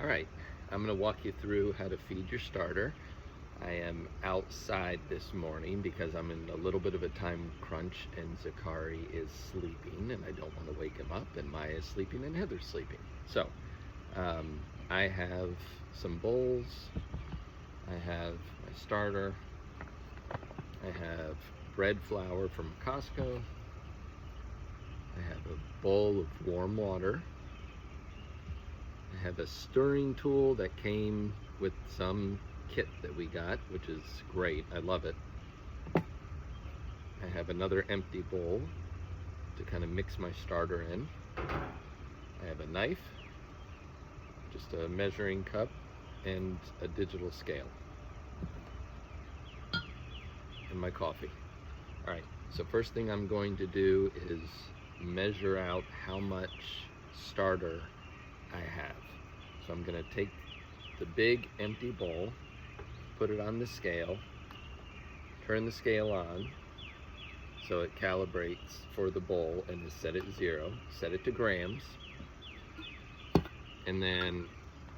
All right, I'm going to walk you through how to feed your starter. I am outside this morning because I'm in a little bit of a time crunch and Zakari is sleeping and I don't want to wake him up, and Maya is sleeping and Heather's sleeping. So I have some bowls, I have my starter, I have bread flour from Costco, I have a bowl of warm water, I have a stirring tool that came with some kit that we got, which is great. I love it. I have another empty bowl to kind of mix my starter in. I have a knife, just a measuring cup, and a digital scale. And my coffee. All right, so first thing I'm going to do is measure out how much starter I have. So I'm going to take the big empty bowl, put it on the scale, turn the scale on so it calibrates for the bowl and is set at 0, set it to grams, and then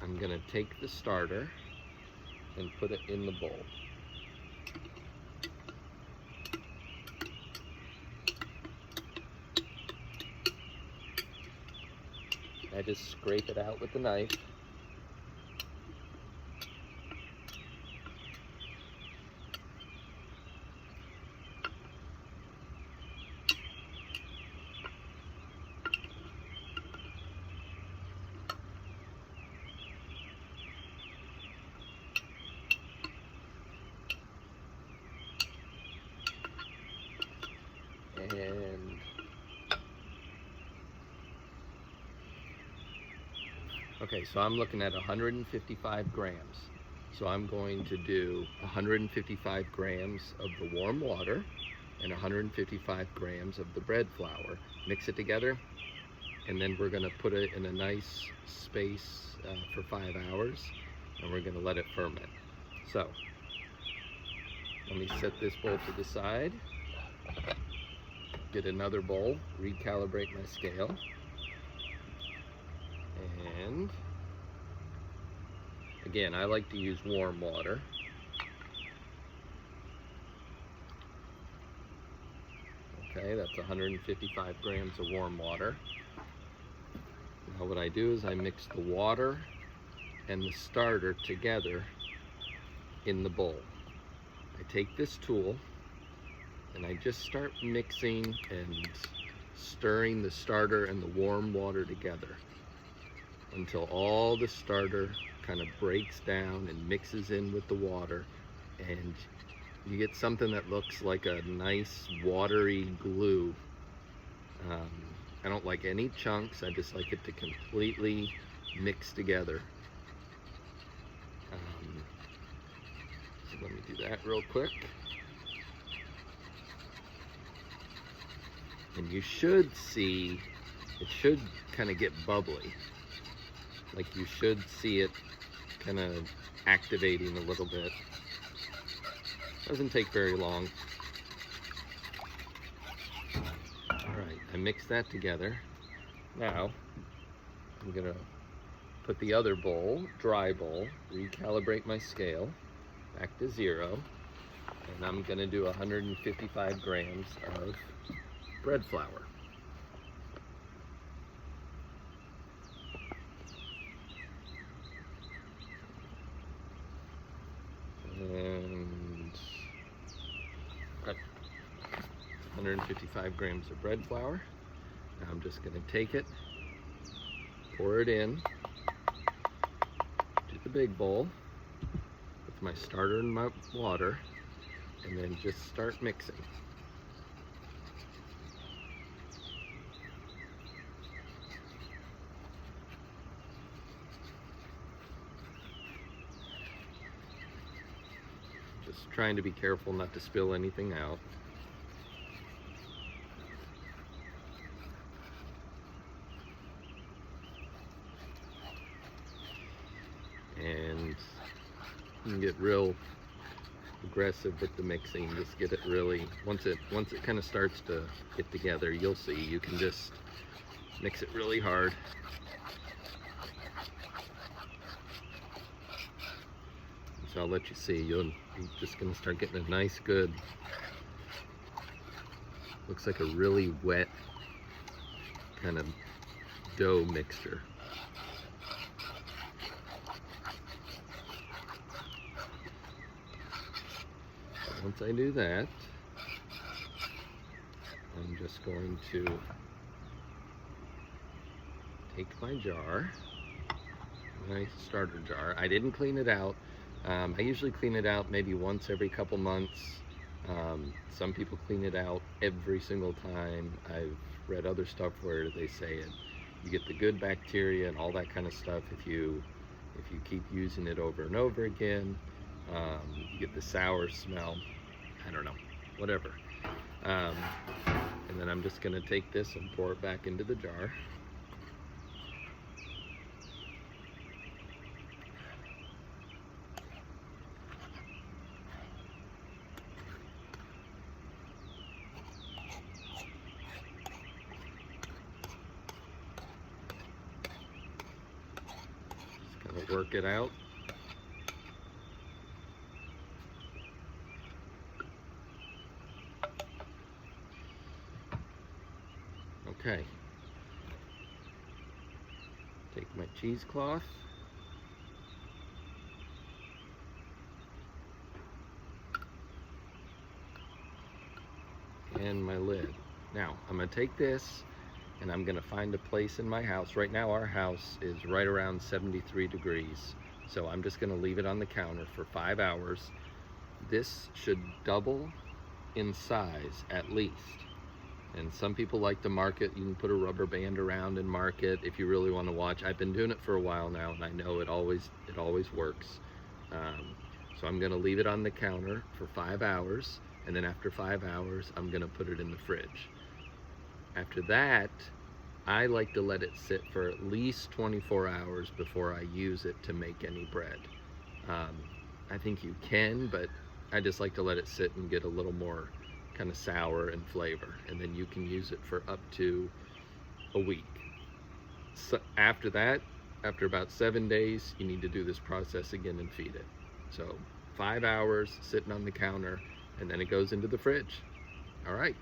I'm going to take the starter and put it in the bowl. I just scrape it out with the knife. And okay, so I'm looking at 155 grams. So I'm going to do 155 grams of the warm water and 155 grams of the bread flour. Mix it together, and then we're going to put it in a nice space for 5 hours, and we're going to let it ferment. So let me set this bowl to the side, get another bowl, recalibrate my scale, and again, I like to use warm water. Okay, that's 155 grams of warm water. Now what I do is I mix the water and the starter together in the bowl. I take this tool and I just start mixing and stirring the starter and the warm water together until all the starter kind of breaks down and mixes in with the water, and you get something that looks like a nice watery glue. I don't like any chunks, I just like it to completely mix together. So let me do that real quick. And you should see, it should kind of get bubbly. Like you should see it kind of activating a little bit. Doesn't take very long. All right, I mixed that together. Now, I'm gonna put the other bowl, dry bowl, recalibrate my scale back to 0, and I'm gonna do 155 grams of bread flour. And 155 grams of bread flour. Now I'm just going to take it, pour it in to the big bowl with my starter and my water, and then just start mixing. Just trying to be careful not to spill anything out. And you can get real aggressive with the mixing. Just get it really, once it kind of starts to get together, you'll see you can just mix it really hard. So I'll let you see. You're just gonna start getting a nice, good, looks like a really wet kind of dough mixture. So once I do that, I'm just going to take my jar, my starter jar. I didn't clean it out. I usually clean it out maybe once every couple months. Some people clean it out every single time. I've read other stuff where they say you get the good bacteria and all that kind of stuff if you keep using it over and over again. You get the sour smell. I don't know, whatever. And then I'm just going to take this and pour it back into the jar. Just kind of work it out. Okay, take my cheesecloth, and my lid. Now, I'm going to take this and I'm going to find a place in my house. Right now our house is right around 73 degrees, so I'm just going to leave it on the counter for 5 hours. This should double in size at least. And some people like to mark it. You can put a rubber band around and mark it if you really want to watch. I've been doing it for a while now, and I know it always works. So I'm going to leave it on the counter for 5 hours, and then after 5 hours, I'm going to put it in the fridge. After that, I like to let it sit for at least 24 hours before I use it to make any bread. I think you can, but I just like to let it sit and get a little more kind of sour and flavor, and then you can use it for up to a week. So after that, after about 7 days, you need to do this process again and feed it. So 5 hours sitting on the counter, and then it goes into the fridge. All right.